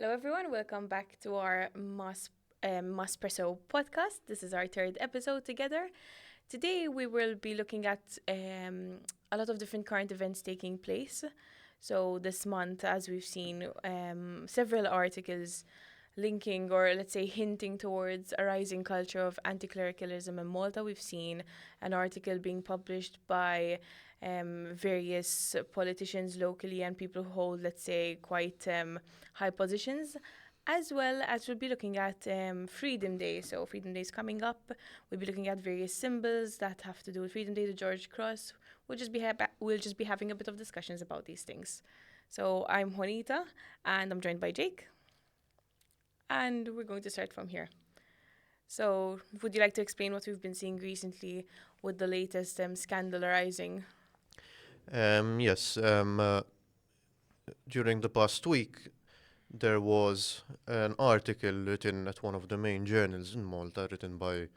Hello, everyone. Welcome back to our MASpresso podcast. This is our third episode together. Today, we will be looking at a lot of different current events taking place. So, this month, as we've seen, several articles linking or let's say hinting towards a rising culture of anti-clericalism in Malta. We've seen an article being published by various politicians locally and people who hold, let's say, quite high positions. As well as we'll be looking at Freedom Day. So Freedom Day is coming up. We'll be looking at various symbols that have to do with Freedom Day, the George Cross. We'll just be having a bit of discussions about these things. So I'm Juanita, and I'm joined by Jake. And we're going to start from here. So, would you like to explain what we've been seeing recently with the latest scandal arising? Yes, during the past week, there was an article written at one of the main journals in Malta, written by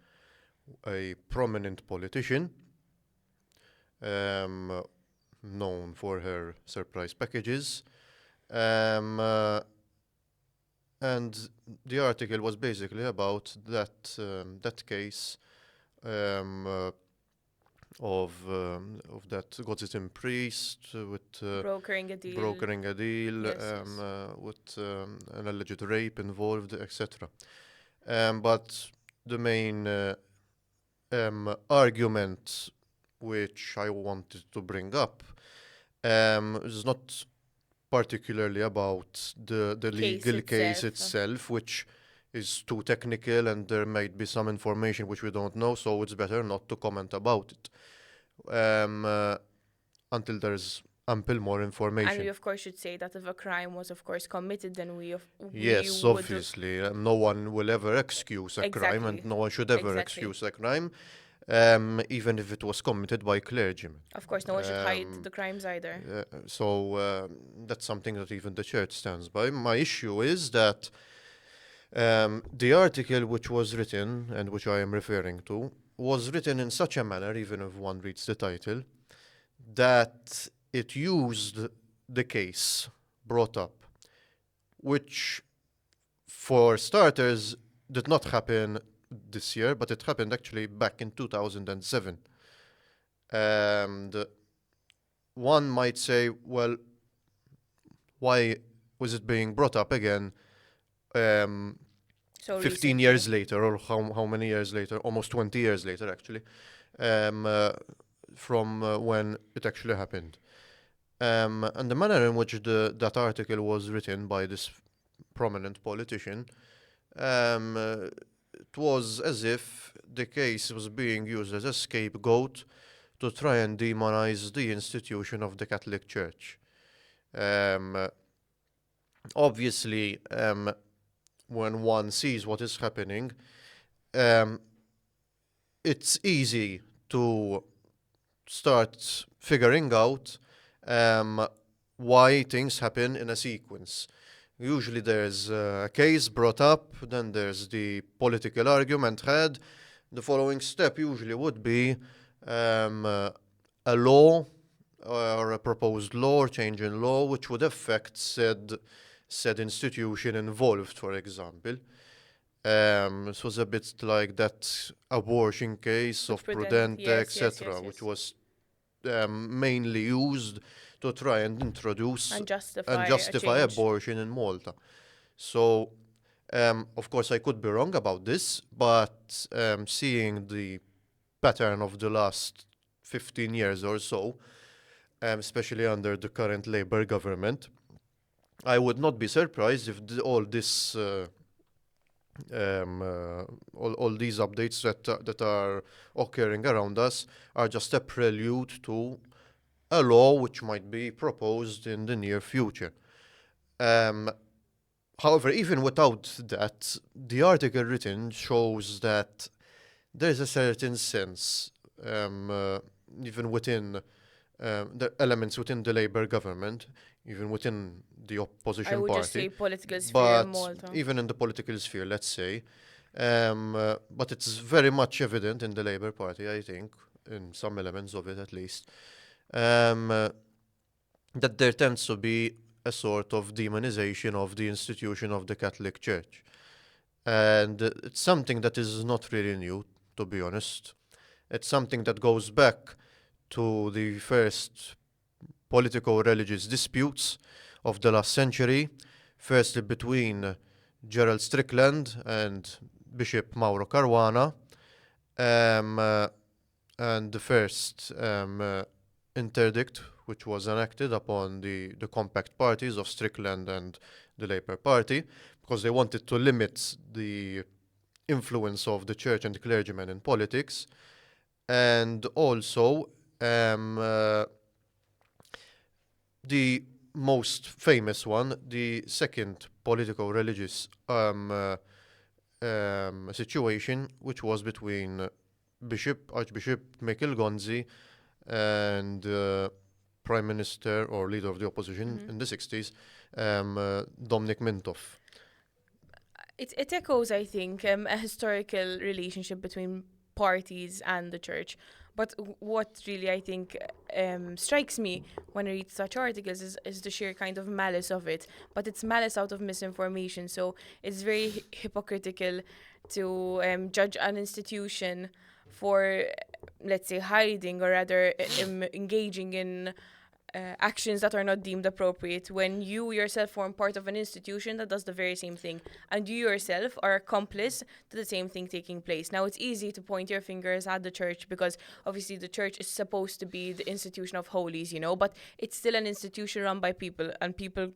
a prominent politician, known for her surprise packages. And the article was basically about that case of that Gozitim priest with Brokering a deal. Yes. with an alleged rape involved, etc. But the main argument which I wanted to bring up is not particularly about the legal case itself, which is too technical and there might be some information which we don't know, so it's better not to comment about it until there's ample more information. And we, of course, should say that if a crime was, of course, committed, then yes, obviously. No one will ever excuse a crime, and no one should ever excuse a crime, even if it was committed by clergymen. Of course, no one should hide the crimes either. So that's something that even the church stands by. My issue is that the article which was written, and which I am referring to, was written in such a manner, even if one reads the title, that it used the case brought up, which, for starters, did not happen this year, but it happened actually back in 2007. And one might say, well, why was it being brought up again 15 years later, or how many years later? Almost 20 years later, actually, from when it actually happened. And the manner in which that article was written by this prominent politician, it was as if the case was being used as a scapegoat to try and demonize the institution of the Catholic Church. Obviously, when one sees what is happening, it's easy to start figuring out why things happen in a sequence. Usually there's a case brought up, then there's the political argument had. The following step usually would be a law or a proposed law or change in law which would affect said institution involved, for example. This was a bit like that abortion case of Prudente, etc., which was mainly used to try and introduce and justify abortion in Malta. So, of course, I could be wrong about this, but seeing the pattern of the last 15 years or so, especially under the current Labour government, I would not be surprised if all these updates that are occurring around us are just a prelude to a law which might be proposed in the near future. However, even without that, the article written shows that there's a certain sense, even within the elements within the Labour government, even within the opposition party. I would party, just say political sphere in Malta. Even in the political sphere, let's say. But it's very much evident in the Labour Party, I think, in some elements of it at least, that there tends to be a sort of demonization of the institution of the Catholic Church. And it's something that is not really new, to be honest. It's something that goes back to the first politico-religious disputes of the last century, firstly between Gerald Strickland and Bishop Mauro Caruana, and the first interdict which was enacted upon the compact parties of Strickland and the Labour Party, because they wanted to limit the influence of the church and the clergymen in politics, and also the most famous one, the second politico-religious situation, which was between Archbishop Michael Gonzi and Prime Minister or leader of the opposition in the 60s, Dominic Mintoff. It echoes, I think, a historical relationship between parties and the church. But what really, I think, strikes me when I read such articles is the sheer kind of malice of it. But it's malice out of misinformation. So it's very hypocritical to judge an institution for, let's say, hiding or rather engaging in actions that are not deemed appropriate when you yourself form part of an institution that does the very same thing, and you yourself are accomplice to the same thing taking place. Now, it's easy to point your fingers at the church because obviously the church is supposed to be the institution of holies, but it's still an institution run by people, and people,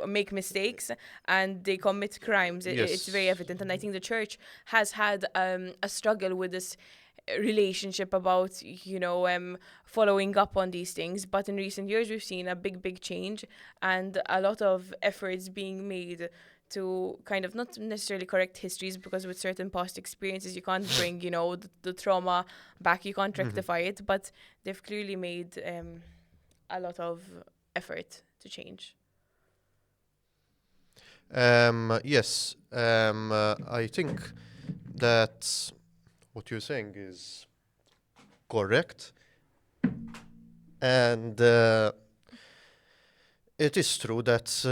make mistakes and they commit crimes. It's very evident, and I think the church has had a struggle with this relationship about following up on these things, but in recent years we've seen a big change and a lot of efforts being made to kind of not necessarily correct histories, because with certain past experiences you can't bring the trauma back, you can't rectify it, but they've clearly made a lot of effort to change. Yes, I think that what you're saying is correct, and it is true that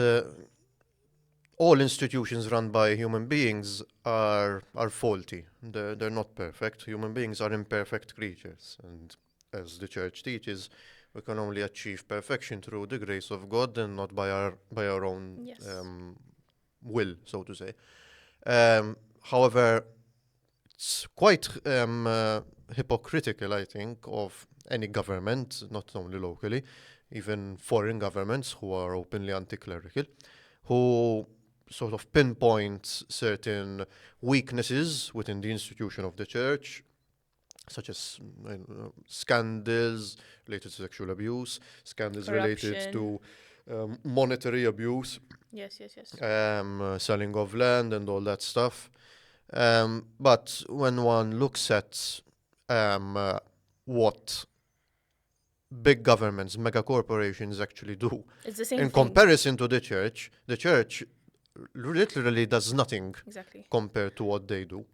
all institutions run by human beings are faulty. They're not perfect. Human beings are imperfect creatures, and as the church teaches, we can only achieve perfection through the grace of God and not by our own will, so to say. However, it's quite hypocritical, I think, of any government, not only locally, even foreign governments who are openly anti-clerical, who sort of pinpoint certain weaknesses within the institution of the church, such as scandals related to sexual abuse, scandals Corruption. related to monetary abuse, Yes. selling of land and all that stuff. But when one looks at what big governments, mega corporations actually do, It's the same in thing. comparison to the church literally does nothing Exactly. compared to what they do.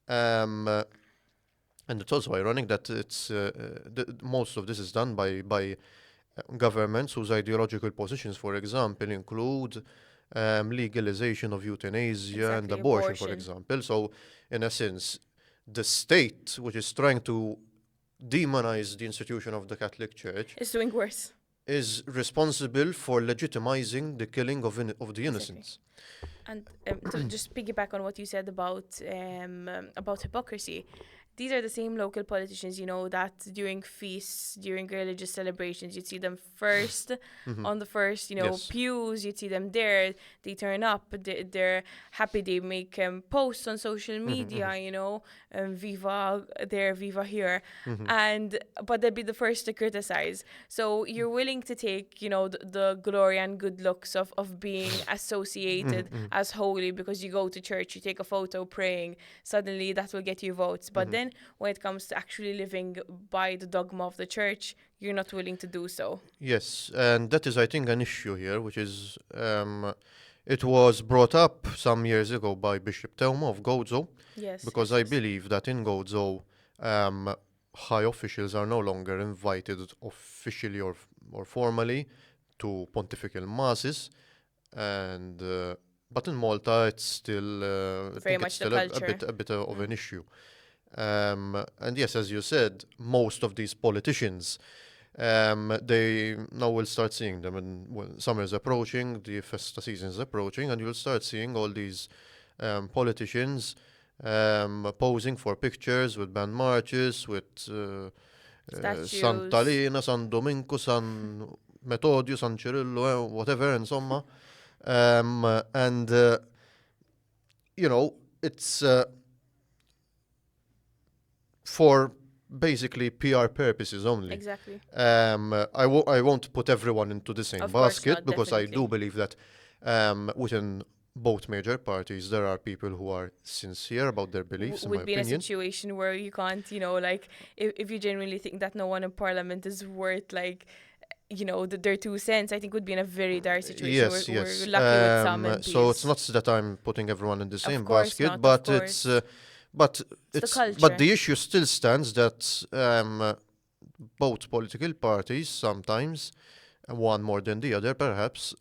And it's also ironic that it's most of this is done by governments whose ideological positions, for example, include legalization of euthanasia and abortion, for example. So, in a sense, the state, which is trying to demonize the institution of the Catholic Church, It's doing worse. is responsible for legitimizing the killing of the innocents. And to just piggyback on what you said about hypocrisy, these are the same local politicians, that during feasts, during religious celebrations, you'd see them first on the first, Yes. pews. You'd see them there. They turn up. They're happy. They make posts on social media. Viva there, Viva here, but they'd be the first to criticize. So you're willing to take, the glory and good looks of being associated as holy because you go to church, you take a photo praying. Suddenly that will get you votes. But then when it comes to actually living by the dogma of the church, you're not willing to do so. Yes, and that is, I think, an issue here, which is it was brought up some years ago by Bishop Teumo of Gozo, Yes. because I believe that in Gozo, high officials are no longer invited officially or formally to pontifical masses, and but in Malta it's still I Very think much it's the still culture. a bit of an issue. And yes, as you said, most of these politicians, they now will start seeing them, and when summer is approaching, the festa season is approaching, and you'll start seeing all these politicians posing for pictures with band marches, with Statues. Sant'Alina, San Domenico, San Metodio, San Cirillo, whatever, insomma. And you know, it's for basically PR purposes only. Exactly. I won't put everyone into the same Of course basket not, because I definitely. do believe that within both major parties there are people who are sincere about their beliefs, in my Would be in a opinion. situation where you can't, like, if you genuinely think that no one in parliament is worth, like, their 2 cents, I think would be in a very dire situation. Yes, We're yes. lucky with some So it's MPs. not that I'm putting everyone in the Of same course basket, not, of but it's course. but It's the it's but culture. the issue still stands that both political parties sometimes, one more than the other perhaps,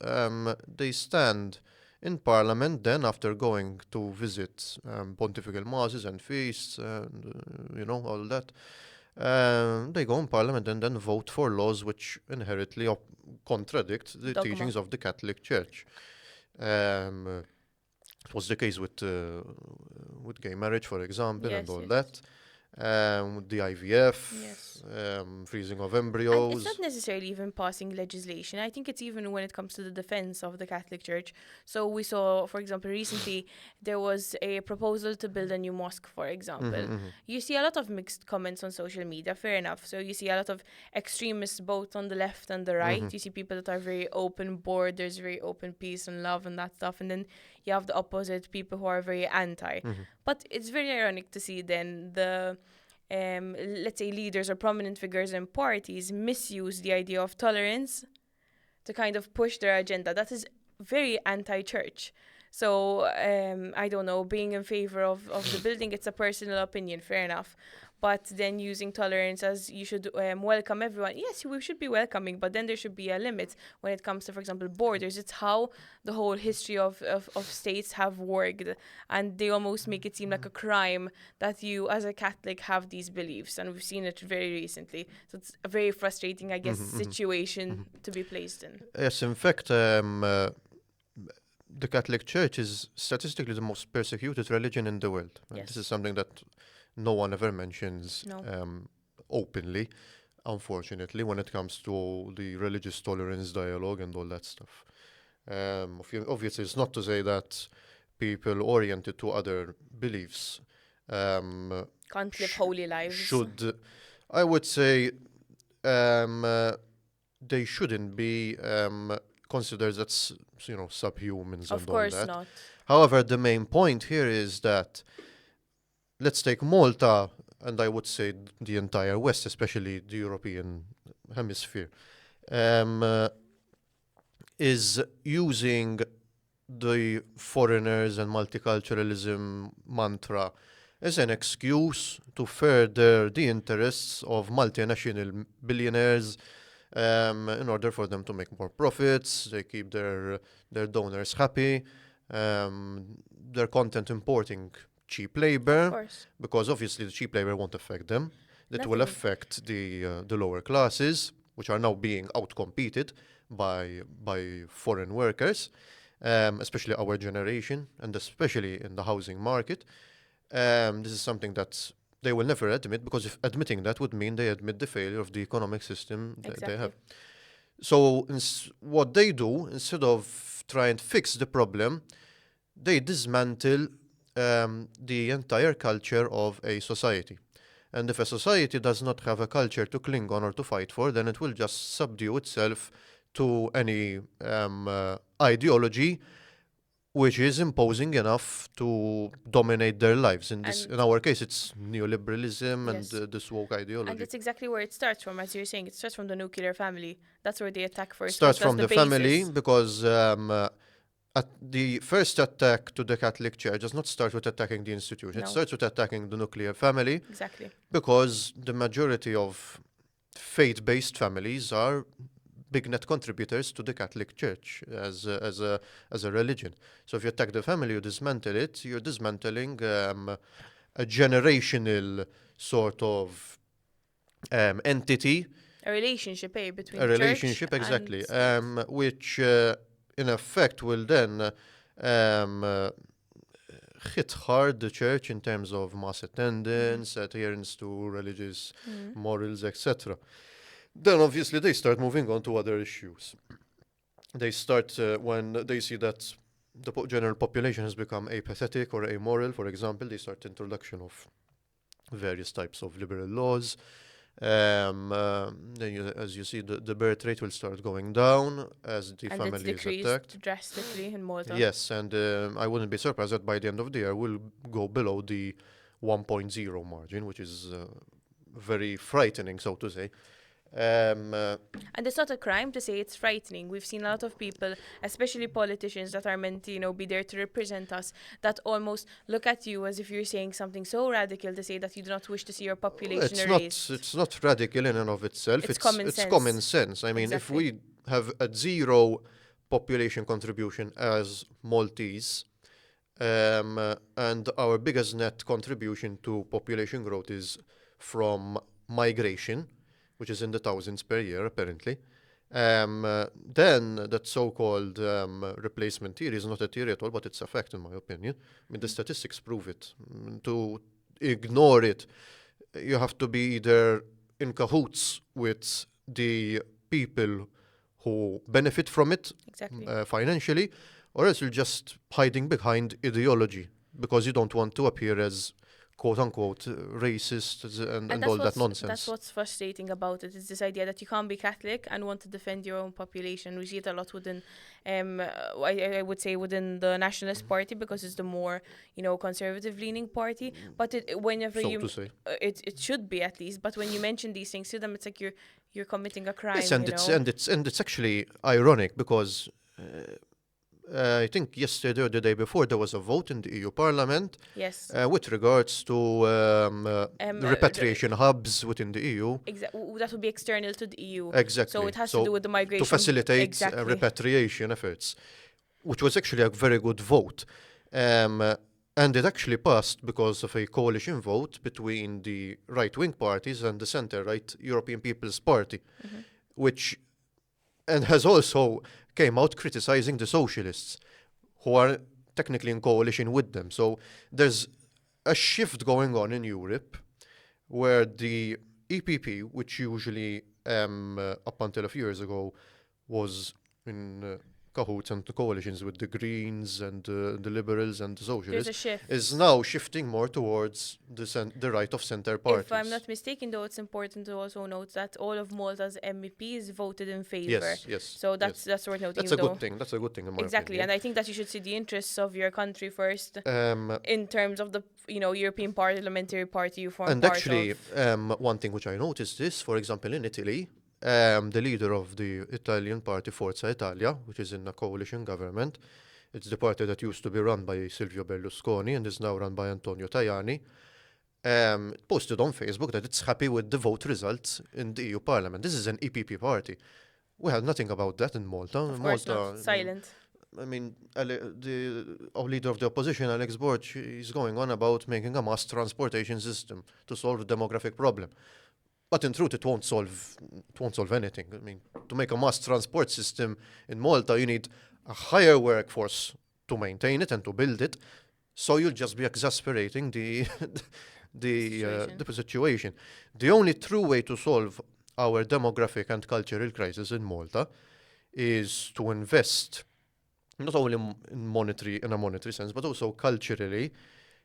they stand in parliament then after going to visit pontifical masses and feasts and all that. They go in parliament and then vote for laws which inherently contradict the Dogma. teachings of the Catholic Church. It was the case with gay marriage, for example, and Yes, all yes. that. With the IVF, Yes. freezing of And it's not embryos. necessarily even passing legislation. I think it's even when it comes to the defense of the Catholic Church. So we saw, for example, recently there was a proposal to build a new mosque, for example. You see a lot of mixed comments on social media, fair enough. So you see a lot of extremists both on the left and the right. You see people that are very open borders, very open peace and love and that stuff. And then you have the opposite, people who are very anti. But it's very ironic to see then the let's say leaders or prominent figures in parties misuse the idea of tolerance to kind of push their agenda. That is very anti-church. So I don't know, being in favor of the building, it's a personal opinion, fair enough. But then using tolerance as you should welcome everyone. Yes, we should be welcoming, but then there should be a limit when it comes to, for example, borders. It's how the whole history of states have worked. And they almost make it seem like a crime that you, as a Catholic, have these beliefs. And we've seen it very recently. So it's a very frustrating, I guess, situation to be placed in. Yes, in fact, the Catholic Church is statistically the most persecuted religion in the world. And Yes. this is something that no one ever mentions No. openly, unfortunately, when it comes to the religious tolerance dialogue and all that stuff. Obviously, it's not to say that people oriented to other beliefs Can't live holy lives. should, I would say, they shouldn't be considered as subhumans Of and all course that. not. However, the main point here is that let's take Malta, and I would say the entire West, especially the European hemisphere, is using the foreigners and multiculturalism mantra as an excuse to further the interests of multinational billionaires in order for them to make more profits. They keep their donors happy. They're content importing cheap labor, Of course. because obviously the cheap labor won't affect them. It will Nothing. affect the lower classes, which are now being outcompeted by foreign workers, especially our generation, and especially in the housing market. This is something that they will never admit, because if admitting that would mean they admit the failure of the economic system that they have. So what they do, instead of trying to fix the problem, they dismantle the entire culture of a society. And if a society does not have a culture to cling on or to fight for, then it will just subdue itself to any ideology which is imposing enough to dominate their lives. In our case, it's neoliberalism and this woke ideology. And it's exactly where it starts from, as you're saying. It starts from the nuclear family. That's where they attack first. Starts from the basis. family, because the first attack to the Catholic Church does not start with attacking the institution. No. It starts with attacking the nuclear family. Exactly. Because the majority of faith-based families are big net contributors to the Catholic Church as a religion. So if you attack the family, you dismantle it, you're dismantling a generational sort of entity, A relationship, between a the church relationship, and exactly, state. which in effect will then hit hard the church in terms of mass attendance, adherence to religious morals, etc. Then obviously they start moving on to other issues. They start when they see that the general population has become apathetic or amoral, for example, they start introduction of various types of liberal laws. Then, as you see, the birth rate will start going down as the And it's family is decreased attacked. drastically in Malta. Yes, and I wouldn't be surprised that by the end of the year we'll go below the 1.0 margin, which is very frightening, so to say. And it's not a crime to say it's frightening. We've seen a lot of people, especially politicians that are meant to, be there to represent us, that almost look at you as if you're saying something so radical to say that you do not wish to see your population erased. It's not radical in and of itself. It's common it's sense. common sense. I mean, if Exactly. we have a zero population contribution as Maltese, and our biggest net contribution to population growth is from migration, which is in the thousands per year, apparently, then that so-called replacement theory is not a theory at all, but it's a fact, in my opinion. I mean, the statistics prove it. To ignore it, you have to be either in cahoots with the people who benefit from it Exactly. financially, or else you're just hiding behind ideology because you don't want to appear as quote-unquote racist and all that nonsense. That's what's frustrating about it. It's this idea that you can't be Catholic and want to defend your own population. We see it a lot within, I would say within the Nationalist Party, because it's the more, conservative-leaning party. But whenever So to say. it should be at least. But when you mention these things to them, it's like you're committing a crime. Yes, and it's actually ironic because I think yesterday or the day before there was a vote in the EU Parliament Yes. with regards to the repatriation hubs within the EU. That would be external to the EU. Exactly. So it has to do with the migration. To facilitate Exactly. repatriation efforts, which was actually a very good vote. And it actually passed because of a coalition vote between the right-wing parties and the centre-right European People's Party, which and has also came out criticizing the socialists, who are technically in coalition with them. So there's a shift going on in Europe where the EPP, which usually up until a few years ago was in cahoots and coalitions with the Greens and the Liberals and the There's Socialists, a shift. is now shifting more towards the right of centre parties. If I'm not mistaken, though, it's important to also note that all of Malta's MEPs voted in favour. Yes. So that's worth noting. That's a good thing. That's a good thing in my Exactly, opinion. and I think that you should see the interests of your country first, Um, in terms of the European Parliamentary Party you form And part actually, of. one thing which I noticed is, for example, in Italy, the leader of the Italian party Forza Italia, which is in a coalition government, it's the party that used to be run by Silvio Berlusconi and is now run by Antonio Tajani, posted on Facebook that it's happy with the vote results in the EU Parliament. This is an EPP party. We had nothing about that in Malta. Of course Malta, not. Silent. I mean, the leader of the opposition, Alex Borch, is going on about making a mass transportation system to solve the demographic problem. But in truth, it won't solve anything. I mean, to make a mass transport system in Malta, you need a higher workforce to maintain it and to build it. So you'll just be exasperating the situation. The only true way to solve our demographic and cultural crisis in Malta is to invest not only in a monetary sense, but also culturally,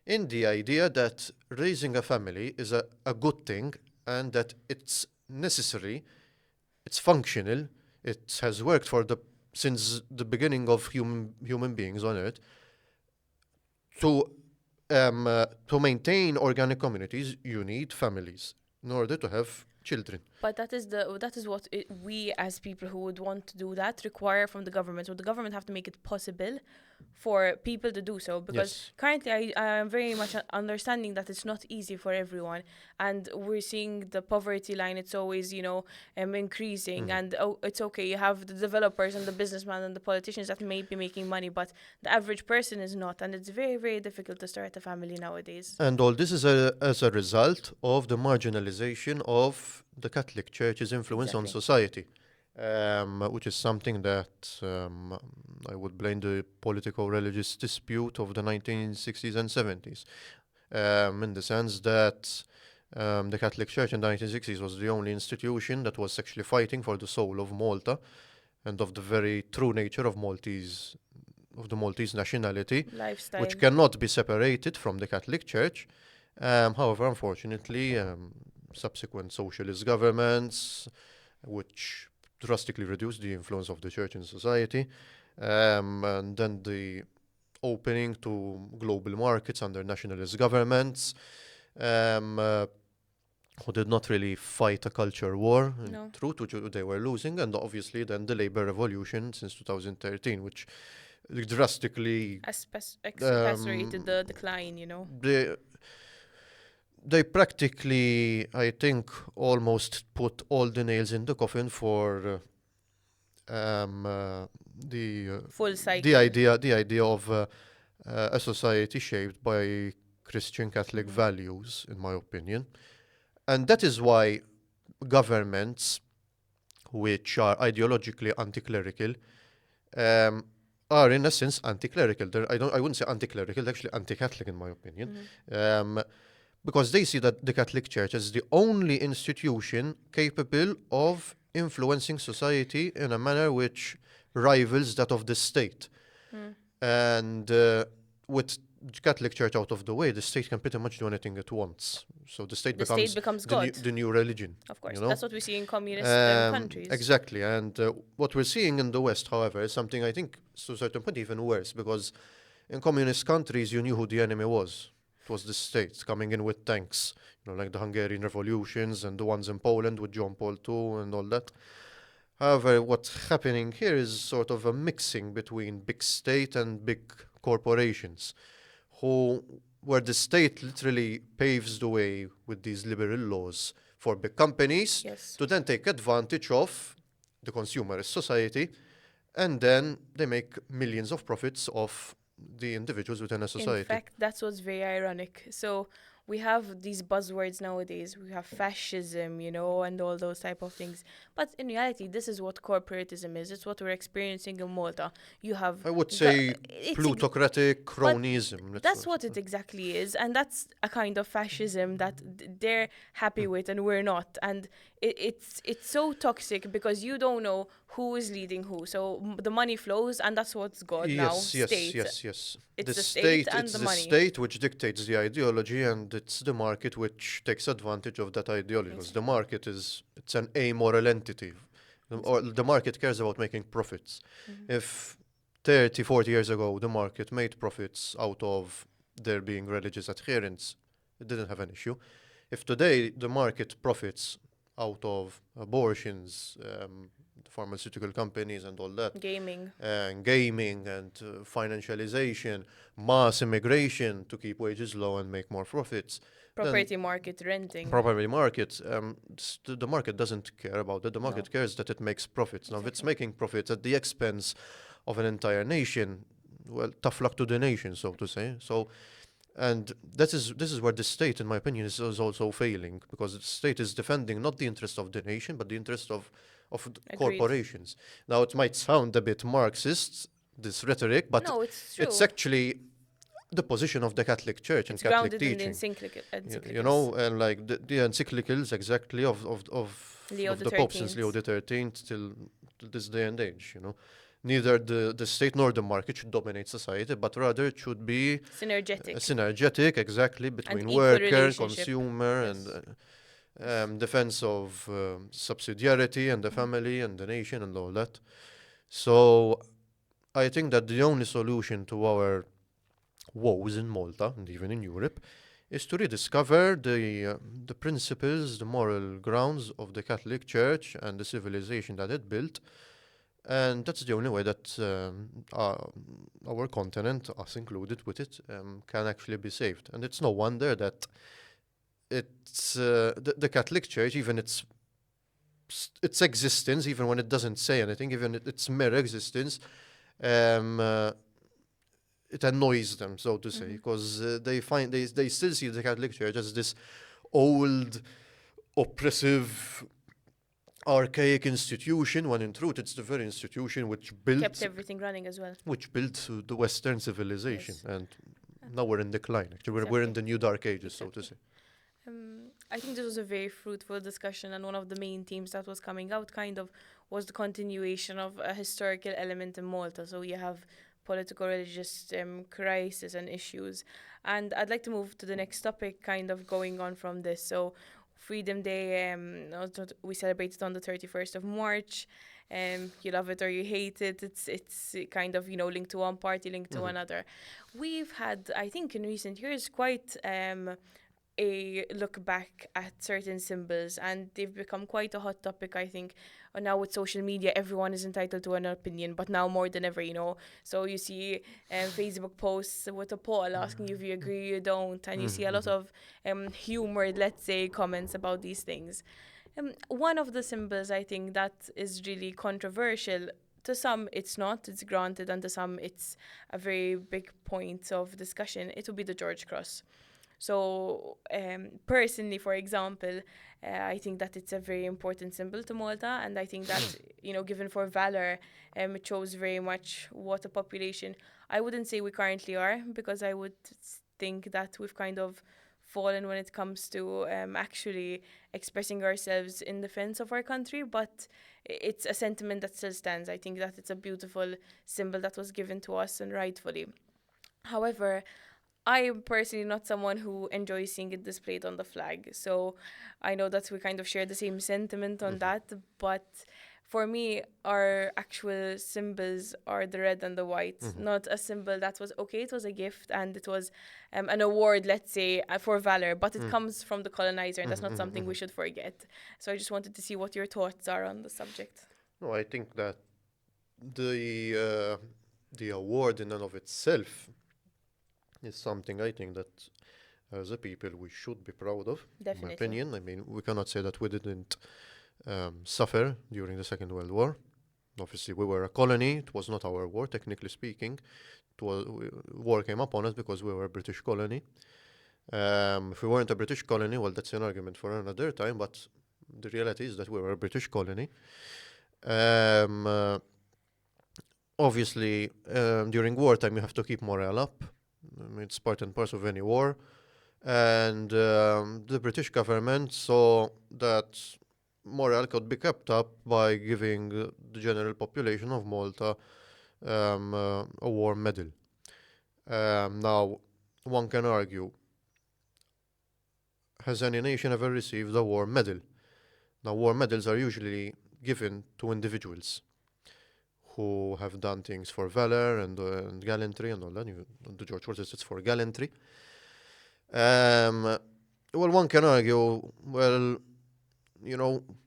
in the idea that raising a family is a good thing and that it's necessary, it's functional, it has worked since the beginning of human beings on Earth. To maintain organic communities, you need families in order to have children. But that is what we as people who would want to do that require from the government. So the government have to make it possible for people to do so, because Yes. currently I am very much understanding that it's not easy for everyone, and we're seeing the poverty line. It's always increasing, and it's okay. You have the developers and the businessmen and the politicians that may be making money, but the average person is not, and it's very, very difficult to start a family nowadays. And all this is as a result of the marginalization of the Catholic Church's influence on Exactly. society, which is something that I would blame the politico-religious dispute of the 1960s and 70s, in the sense that the Catholic Church in the 1960s was the only institution that was actually fighting for the soul of Malta and of the very true nature of the Maltese nationality, Lifestyle. which cannot be separated from the Catholic Church. However, unfortunately, subsequent socialist governments, which drastically reduced the influence of the church in society, and then the opening to global markets under nationalist governments, who did not really fight a culture war, No. truth, which they were losing, and obviously then the labor revolution since 2013, which drastically Exacerbated the decline, they practically, I think, almost put all the nails in the coffin for the full cycle. the idea of a society shaped by Christian Catholic values, in my opinion, and that is why governments which are ideologically anti-clerical are in a sense anti-clerical. I wouldn't say anti-clerical, they're actually anti-Catholic in my opinion. Because they see that the Catholic Church is the only institution capable of influencing society in a manner which rivals that of the state. And with the Catholic Church out of the way, the state can pretty much do anything it wants. So the state becomes God. The new religion. Of course, you know? that's what we see in communist countries. Exactly. And what we're seeing in the West, however, is something I think to a certain point even worse, because in communist countries, you knew who the enemy was. It was the state coming in with tanks, like the Hungarian revolutions and the ones in Poland with John Paul II and all that. However, what's happening here is sort of a mixing between big state and big corporations, where the state literally paves the way with these liberal laws for big companies to then take advantage of the consumerist society, and then they make millions of profits off the individuals within a society. In fact, that's what's very ironic. So we have these buzzwords nowadays. We have fascism, and all those type of things. But in reality, this is what corporatism is. It's what we're experiencing in Malta. You have... I would say plutocratic cronyism. That's what it exactly is. And that's a kind of fascism that they're happy with and we're not. And it's so toxic because you don't know who is leading who. So the money flows, and that's what's God now. State. Yes. It's the state and the money. It's the state which dictates the ideology, and it's the market which takes advantage of that ideology. Because the market it's an amoral entity. Or the market cares about making profits. If 30, 40 years ago the market made profits out of there being religious adherents, it didn't have an issue. If today the market profits out of abortions, pharmaceutical companies and all that. Gaming and financialization, mass immigration to keep wages low and make more profits. Property market, renting. Property market. The market doesn't care about that. The market cares that it makes profits. Now, if it's making profits at the expense of an entire nation, well, tough luck to the nation, so to say. And this is where the state, in my opinion, is also failing, because the state is defending not the interest of the nation, but the interest of corporations. Now, it might sound a bit Marxist, this rhetoric, but no, it's true. It's actually the position of the Catholic Church and Catholic teaching. In the encyclicals. And like the encyclicals exactly of the Pope since Leo XIII till this day and age. Neither the state nor the market should dominate society, but rather it should be synergetic, exactly, between worker, consumer, and defense of subsidiarity and the family and the nation and all that. So I think that the only solution to our woes in Malta and even in Europe is to rediscover the principles, the moral grounds of the Catholic Church and the civilization that it built. And that's the only way that our continent, us included with it, can actually be saved. And it's no wonder that the Catholic Church, even its existence, even when it doesn't say anything, even its mere existence, it annoys them, so to say, because they still see the Catholic Church as this old, oppressive, archaic institution, when in truth it's the very institution which built Kept everything running as well. which built the Western civilization, Yes. and now we're in decline. Actually, we're in the new dark ages, so to say. I think this was a very fruitful discussion, and one of the main themes that was coming out kind of was the continuation of a historical element in Malta. So you have political, religious crisis and issues. And I'd like to move to the next topic, kind of going on from this. So Freedom Day, we celebrated on the 31st of March. You love it or you hate it. It's kind of, linked to one party, linked to another. We've had, I think, in recent years, quite a look back at certain symbols, and they've become quite a hot topic, I think. Now with social media, everyone is entitled to an opinion, but now more than ever, So you see Facebook posts with a poll asking you if you agree or you don't, and you see a lot of humoured, let's say, comments about these things. One of the symbols, I think, that is really controversial, to some it's not, it's granted, and to some it's a very big point of discussion, it would be the George Cross. So personally, for example, I think that it's a very important symbol to Malta, and I think that, given for valor, it shows very much what a population, I wouldn't say we currently are, because I would think that we've kind of fallen when it comes to actually expressing ourselves in defense of our country, but it's a sentiment that still stands. I think that it's a beautiful symbol that was given to us, and rightfully. However, I am personally not someone who enjoys seeing it displayed on the flag. So I know that we kind of share the same sentiment on that. But for me, our actual symbols are the red and the white, not a symbol that was, okay, it was a gift and it was an award, let's say, for valor. But it comes from the colonizer, and that's not something we should forget. So I just wanted to see what your thoughts are on the subject. No, I think that the award in and of itself is something I think that as a people we should be proud of. Definitely. In my opinion. I mean, we cannot say that we didn't suffer during the Second World War. Obviously, we were a colony. It was not our war, technically speaking. War came upon us because we were a British colony. If we weren't a British colony, well, that's an argument for another time, but the reality is that we were a British colony. Obviously, during wartime, you have to keep morale up. I mean, it's part and parcel of any war. And the British government saw that morale could be kept up by giving the general population of Malta a war medal. Now, one can argue, has any nation ever received a war medal? Now, war medals are usually given to individuals who have done things for valor and gallantry and all that. The George Cross, it's for gallantry. Well, one can argue, well,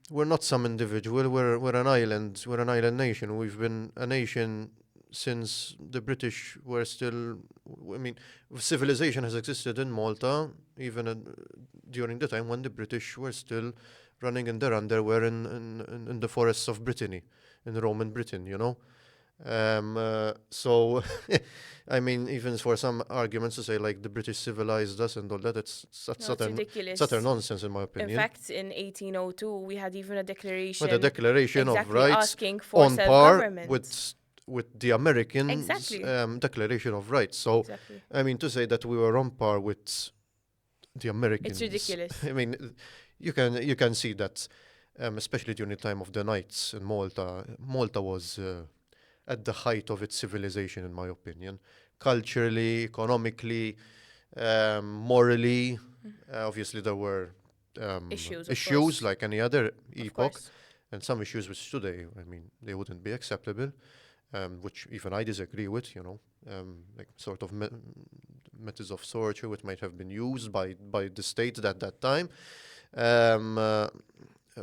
we're not some individual. We're an island. We're an island nation. We've been a nation since the British were still. I mean, civilization has existed in Malta even during the time when the British were still running in their underwear in the forests of Brittany, in Roman Britain, So, I mean, even for some arguments to say like the British civilized us and all that, it's ridiculous. It's utter nonsense in my opinion. In fact, in 1802, we had even a declaration. With a declaration of rights asking for on par self-government. with the American Declaration of Rights. So, I mean, to say that we were on par with the Americans, it's ridiculous. I mean, you can see that, especially during the time of the Knights in Malta. Malta was at the height of its civilization, in my opinion, culturally, economically, morally. Obviously, there were issues like any other epoch, and some issues which today, I mean, they wouldn't be acceptable, which even I disagree with. Like sort of methods of torture which might have been used by the state at that time, um, uh,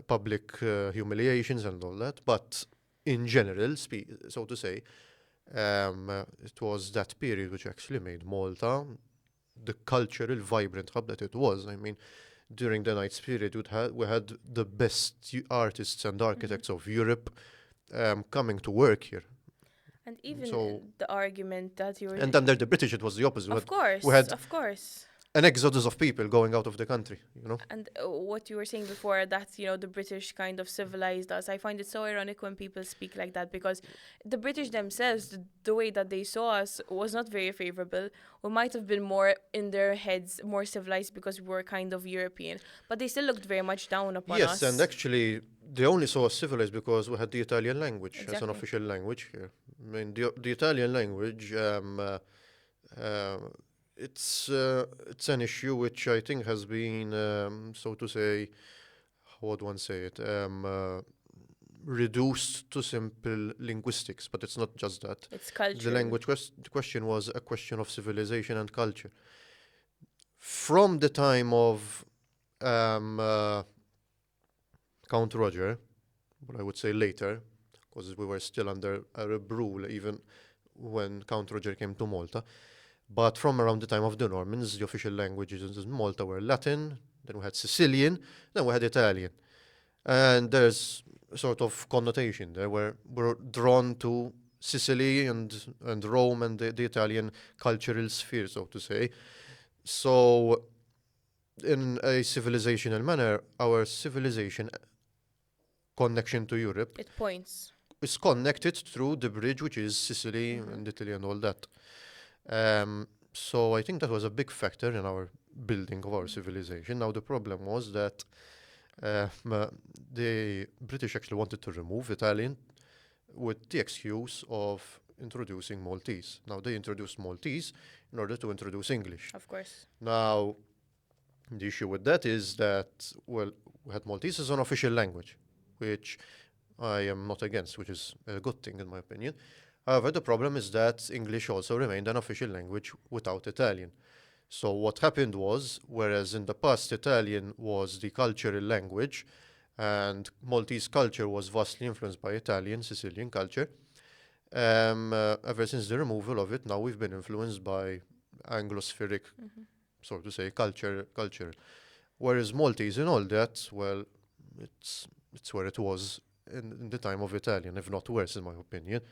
public humiliations and all that. But in general, so to say, it was that period which actually made Malta the cultural, vibrant hub that it was. I mean, during the Knights period, we had the best artists and architects of Europe coming to work here. And even So, the argument that you were... and under the British, it was the opposite. Of course, we had of course. an exodus of people going out of the country, And what you were saying before, that, the British kind of civilized us, I find it so ironic when people speak like that, because the British themselves, the way that they saw us was not very favorable. We might have been more in their heads, more civilized because we were kind of European, but they still looked very much down upon us. Yes, and actually, they only saw us civilized because we had the Italian language as an Exactly. official language here. I mean, the Italian language, it's an issue which I think has been, so to say, how would one say it, reduced to simple linguistics, but it's not just that. It's culture. The language question was a question of civilization and culture. From the time of Count Roger, but I would say later, because we were still under Arab rule even when Count Roger came to Malta. But from around the time of the Normans, the official languages in Malta were Latin, then we had Sicilian, then we had Italian. And there's a sort of connotation there where we're drawn to Sicily and Rome and the Italian cultural sphere, so to say. So in a civilizational manner, our civilization connection to Europe It points. is connected through the bridge, which is Sicily and Italy and all that. So I think that was a big factor in our building of our civilization. Now the problem was that the British actually wanted to remove Italian with the excuse of introducing Maltese. Now they introduced Maltese in order to introduce English. Of course. Now the issue with that is that, well, we had Maltese as an official language, which I am not against, which is a good thing in my opinion. However, the problem is that English also remained an official language without Italian. So what happened was, whereas in the past Italian was the cultural language and Maltese culture was vastly influenced by Italian, Sicilian culture, ever since the removal of it, now we've been influenced by Anglospheric, so to say, culture. Whereas Maltese and all that, well, it's where it was in the time of Italian, if not worse, in my opinion.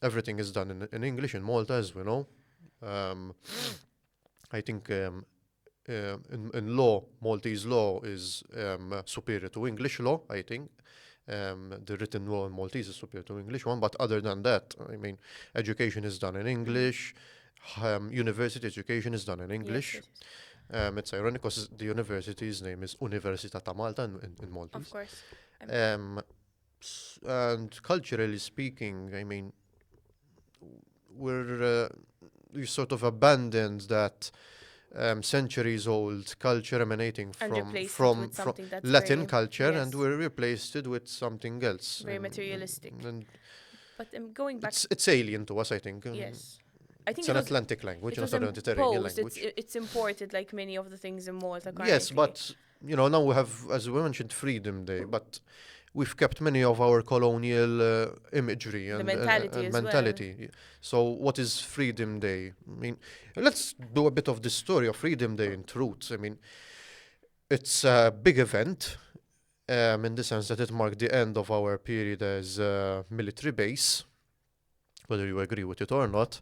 Everything is done in English in Malta, as we know. I think in law, Maltese law is superior to English law, I think. The written law in Maltese is superior to English one, but other than that, I mean, education is done in English, university education is done in English. Yes, it is. It's ironic because the university's name is Università ta' Malta in Maltese. Of course. And culturally speaking, I mean, we sort of abandoned that centuries-old culture emanating And replaced it from with something that's Latin very, culture, yes, and we replaced it with something else. very materialistic. And But going back, it's alien to us, I think. yes, I think It's it an was, Atlantic language, it not was a Mediterranean imposed. language. It's imported like many of the things in Malta. Yes, currently. but now we have, as we mentioned, Freedom Day, but we've kept many of our colonial imagery and mentality as well. mentality. So what is Freedom Day? I mean, let's do a bit of the story of Freedom Day in truth. I mean, it's a big event in the sense that it marked the end of our period as a military base, whether you agree with it or not.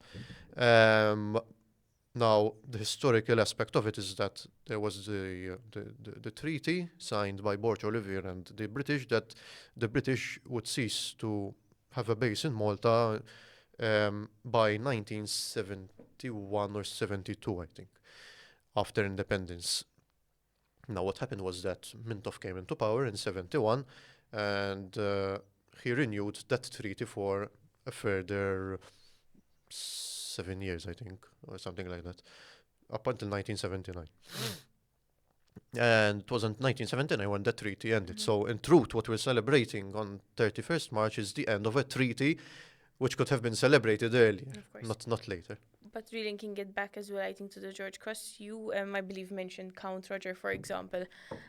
Now, the historical aspect of it is that there was the treaty signed by Borch Olivier and the British that the British would cease to have a base in Malta by 1971 or 72, I think, after independence. Now, what happened was that Mintoff came into power in 71 and he renewed that treaty for a further 7 years, I think, or something like that, up until 1979. And it wasn't 1979 when the treaty ended. So in truth, what we're celebrating on 31st March is the end of a treaty which could have been celebrated earlier, Of course. not later. But relinking it back as well, I think, to the George Cross, you, I believe, mentioned Count Roger, for example,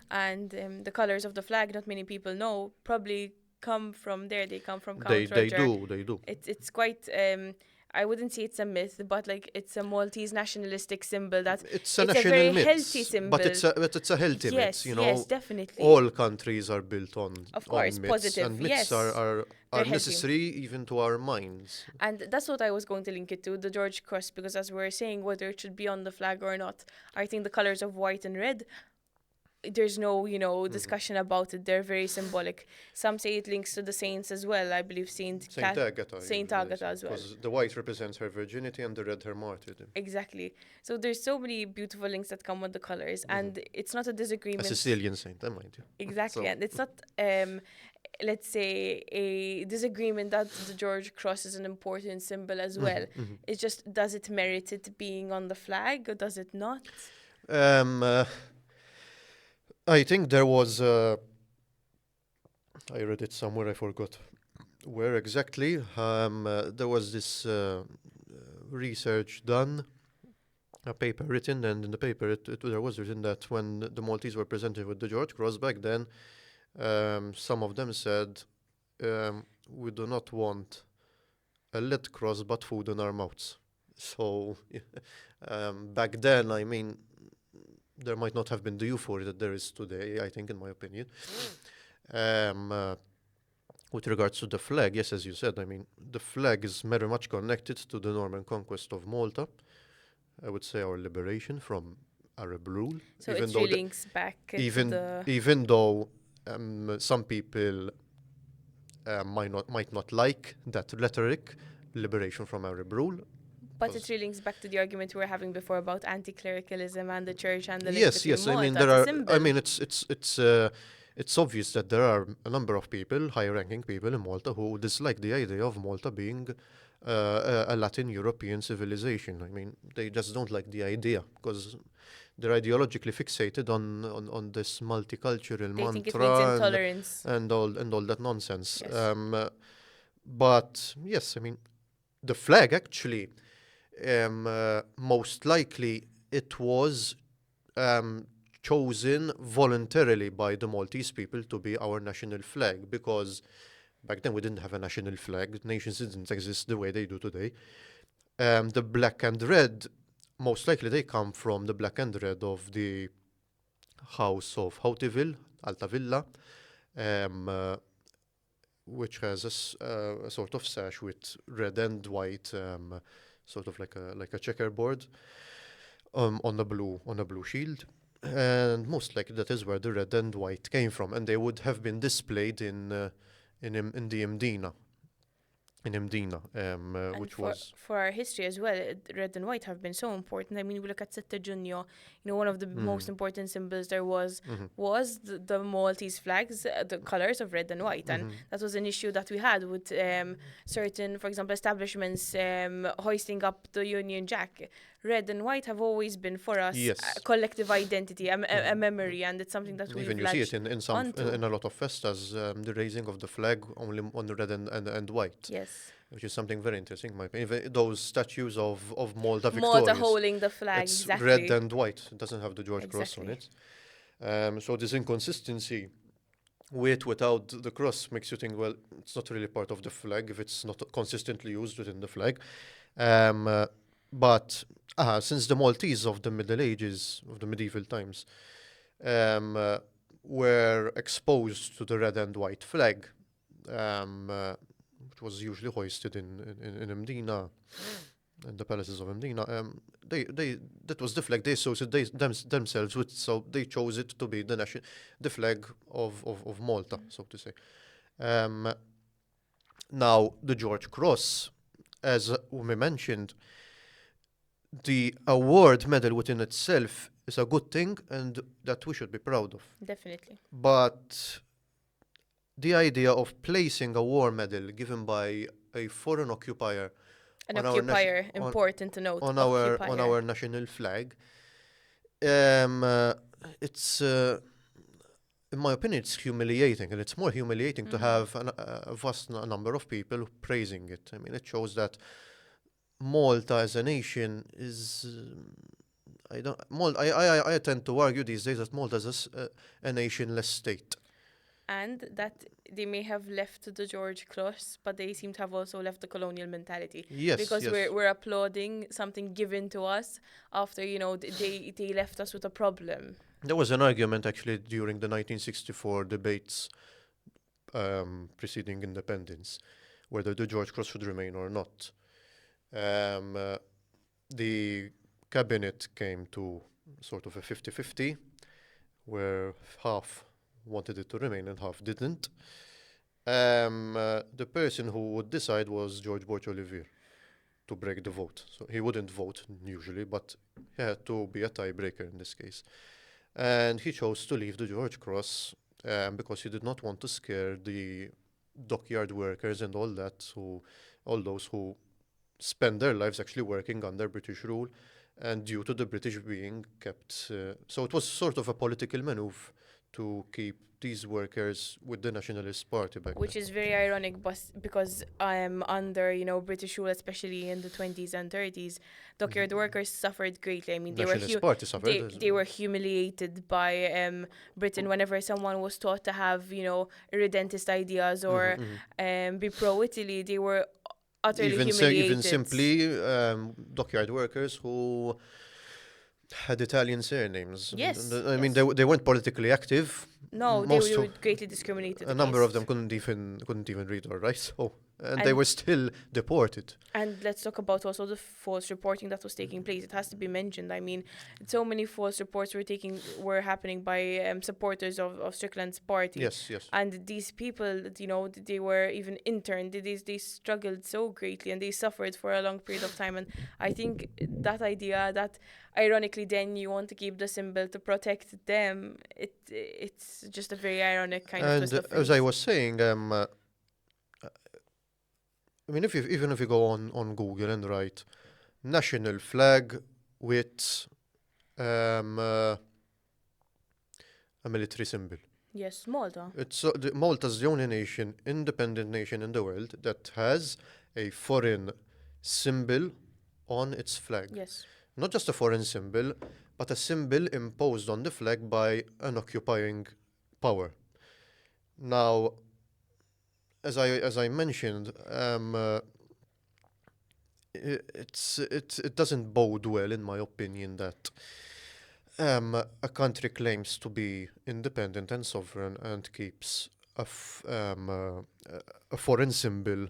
and the colours of the flag. Not many people know. Probably come from there. They come from Count They Roger. do, they do. It's quite. I wouldn't say it's a myth, but like it's a Maltese nationalistic symbol that It's a it's a national very myth, healthy symbol. but it's a healthy Yes, myth. You yes, know, definitely. all countries are built Of course, on myths, positive, and myths yes. are They're healthy. necessary even to our minds. And that's what I was going to link it to, the George Cross, because as we were saying, whether it should be on the flag or not, I think the colours of white and red, there's no, discussion about it. They're very symbolic. Some say it links to the saints as well. I believe Saint Agatha. Saint Agatha as well. Because the white represents her virginity and the red her martyrdom. Exactly. So there's so many beautiful links that come with the colors, and it's not a A disagreement. Sicilian saint, mind you. Exactly, So- and it's not, let's say, a disagreement that the George Cross is an important symbol as well. It's just, does it merit it being on the flag or does it not? I think there was. I read it somewhere. I forgot where exactly. There was this research done, a paper written, and in the paper there was written that when the Maltese were presented with the George Cross back then, some of them said, "We do not want a lead cross, but food in our mouths." So back then, I mean, there might not have been the euphoria that there is today, I think, in my opinion. With regards to the flag, yes, as you said, I mean, the flag is very much connected to the Norman conquest of Malta. I would say our liberation from Arab rule. So it links back Even though some people might not like that rhetoric, liberation from Arab rule. But it really links back to the argument we were having before about anti-clericalism and the church and the link Yes, between yes. I Malta mean, as there a are. symbol. I mean, it's obvious that there are a number of people, high-ranking people in Malta, who dislike the idea of Malta being a Latin European civilization. I mean, they just don't like the idea because they're ideologically fixated on this multicultural They mantra think it means intolerance. and all that nonsense. Yes. But yes, I mean, the flag actually, most likely it was chosen voluntarily by the Maltese people to be our national flag because back then we didn't have a national flag. Nations didn't exist the way they do today. The black and red, most likely they come from the black and red of the House of Hautiville, Altavilla, which has a sort of sash with red and white, sort of like a checkerboard, on a blue shield, and most likely that is where the red and white came from, and they would have been displayed in the Mdina. In Mdina, which was for our history as well, red and white have been so important. I mean, we look at 7 Junio, one of the most important symbols there was the Maltese flags, the colors of red and white, and that was an issue that we had with certain, for example, establishments hoisting up the Union Jack. Red and white have always been for us a collective identity, a memory, and it's something that we've even you see it in a lot of festas, the raising of the flag only on the red and white. Yes. Which is something very interesting, in my opinion. Even those statues of Malta victorious. Malta holding the flag, it's exactly. red and white. It doesn't have the George Cross on it. So this inconsistency without the cross makes you think, well, it's not really part of the flag if it's not consistently used within the flag. But since the Maltese of the Middle Ages, of the medieval times, were exposed to the red and white flag, which was usually hoisted in Mdina, in the palaces of Mdina, that was the flag they associated themselves with, so they chose it to be the flag of Malta, so to say. Now, the George Cross, as we mentioned, the award medal within itself is a good thing and that we should be proud of. Definitely. But the idea of placing a war medal given by a foreign occupier, important to note, on our national flag, it's in my opinion it's humiliating, and it's more humiliating to have a vast number of people praising it. I mean, it shows that Malta as a nation is. I don't. I tend to argue these days that Malta is a nationless state. And that they may have left the George Cross, but they seem to have also left the colonial mentality. Yes, Because yes. we're applauding something given to us after, they left us with a problem. There was an argument actually during the 1964 debates preceding independence, whether the George Cross should remain or not. The cabinet came to sort of a 50-50, where half wanted it to remain and half didn't. The person who would decide was George Borch Olivier to break the vote. So he wouldn't vote usually, but he had to be a tiebreaker in this case. And he chose to leave the George Cross because he did not want to scare the dockyard workers and all those who spend their lives actually working under British rule and due to the British being kept. So it was sort of a political maneuver to keep these workers with the Nationalist Party back Which then. is very ironic, because under British rule, especially in the 20s and 30s, dockyard workers suffered greatly. I mean, Nationalist Party suffered. they were humiliated by Britain whenever someone was taught to have irredentist ideas or be pro Italy. They were utterly humiliated. Even simply dockyard workers who had Italian surnames. Yes, I mean, yes. they weren't politically active. No, Most they were of- greatly discriminated. A number of them against. couldn't even read or write. So, and they And- were still deported. And let's talk about also the false reporting that was taking place. It has to be mentioned. I mean, so many false reports were happening by supporters of Strickland's party. Yes, yes. And these people, they were even interned. They struggled so greatly and they suffered for a long period of time. And I think that idea that, ironically, then you want to keep the symbol to protect them, it's just a very ironic kind of And twist of as I fate. was saying, I mean, even if you go on Google and write national flag with a military symbol. Yes, Malta. Malta's the only independent nation in the world that has a foreign symbol on its flag. Yes. Not just a foreign symbol, but a symbol imposed on the flag by an occupying power. Now, as I mentioned, it doesn't bode well, in my opinion, that a country claims to be independent and sovereign and keeps a foreign symbol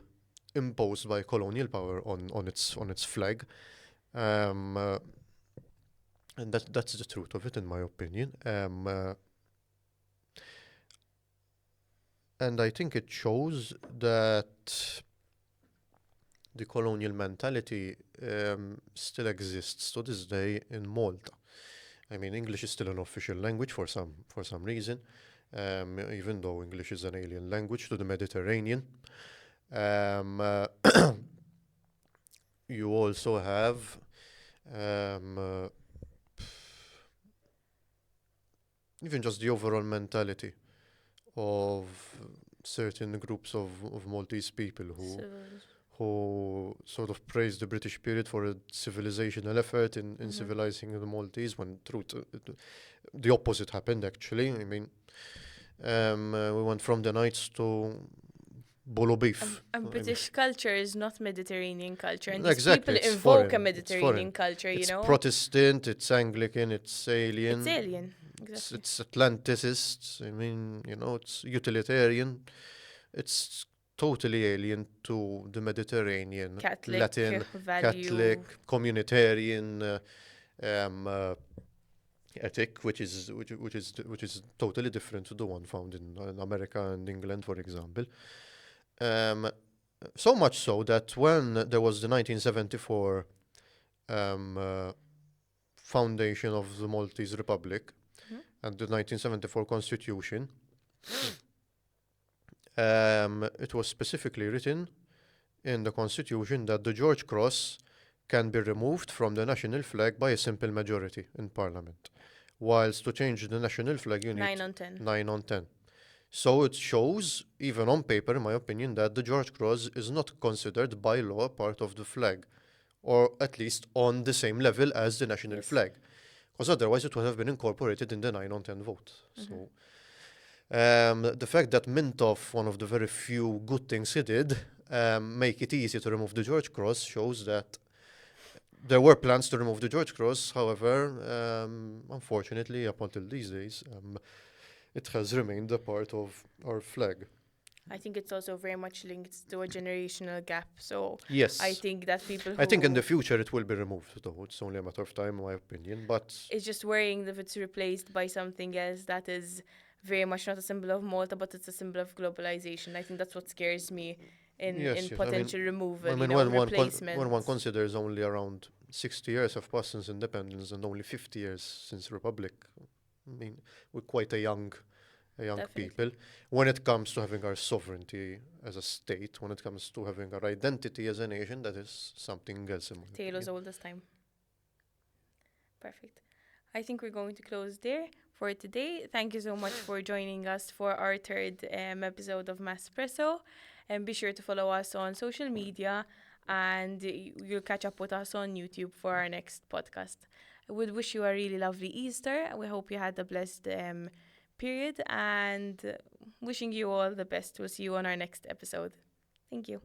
imposed by colonial power on its flag. And that's the truth of it, in my opinion. And I think it shows that the colonial mentality still exists to this day in Malta. I mean, English is still an official language for some reason, even though English is an alien language to the Mediterranean. You also have even just the overall mentality of certain groups of Maltese people who sort of praise the British period for a civilizational effort in civilizing the Maltese, when the opposite happened, actually. I mean, we went from the Knights to Bolo beef. And British culture is not Mediterranean culture, and Exactly, these people it's invoke foreign, a it's Mediterranean foreign. culture. It's Protestant, it's Anglican, it's alien. It's alien. Exactly. It's Atlanticist. I mean, it's utilitarian. It's totally alien to the Mediterranean, Catholic Latin, value. Catholic, communitarian ethic, which is totally different to the one found in America and England, for example. So much so that when there was the 1974 foundation of the Maltese Republic and the 1974 Constitution, it was specifically written in the Constitution that the George Cross can be removed from the national flag by a simple majority in Parliament, whilst to change the national flag you need 9 on 10. 9 on 10. So it shows, even on paper, in my opinion, that the George Cross is not considered by law part of the flag, or at least on the same level as the national Yes. flag. Because otherwise it would have been incorporated in the 9 on 10 vote. So the fact that Mintoff, one of the very few good things he did, make it easy to remove the George Cross, shows that there were plans to remove the George Cross. However, unfortunately, up until these days, it has remained a part of our flag. I think it's also very much linked to a generational gap. So Yes. I think that people who I think in the future it will be removed, though. It's only a matter of time, in my opinion. But it's just worrying if it's replaced by something else that is very much not a symbol of Malta, but it's a symbol of globalization. I think that's what scares me in yes, yes. potential removal, I mean, replacement. when one considers only around 60 years have passed since independence and only 50 years since republic, I mean, we're quite a young Definitely. people. When it comes to having our sovereignty as a state, when it comes to having our identity as a nation, that is something else. In my Tale as opinion. old as time. Perfect. I think we're going to close there for today. Thank you so much for joining us for our third episode of MASpresso. And be sure to follow us on social media, and you'll catch up with us on YouTube for our next podcast. I would wish you a really lovely Easter. We hope you had a blessed period, and wishing you all the best. We'll see you on our next episode. Thank you.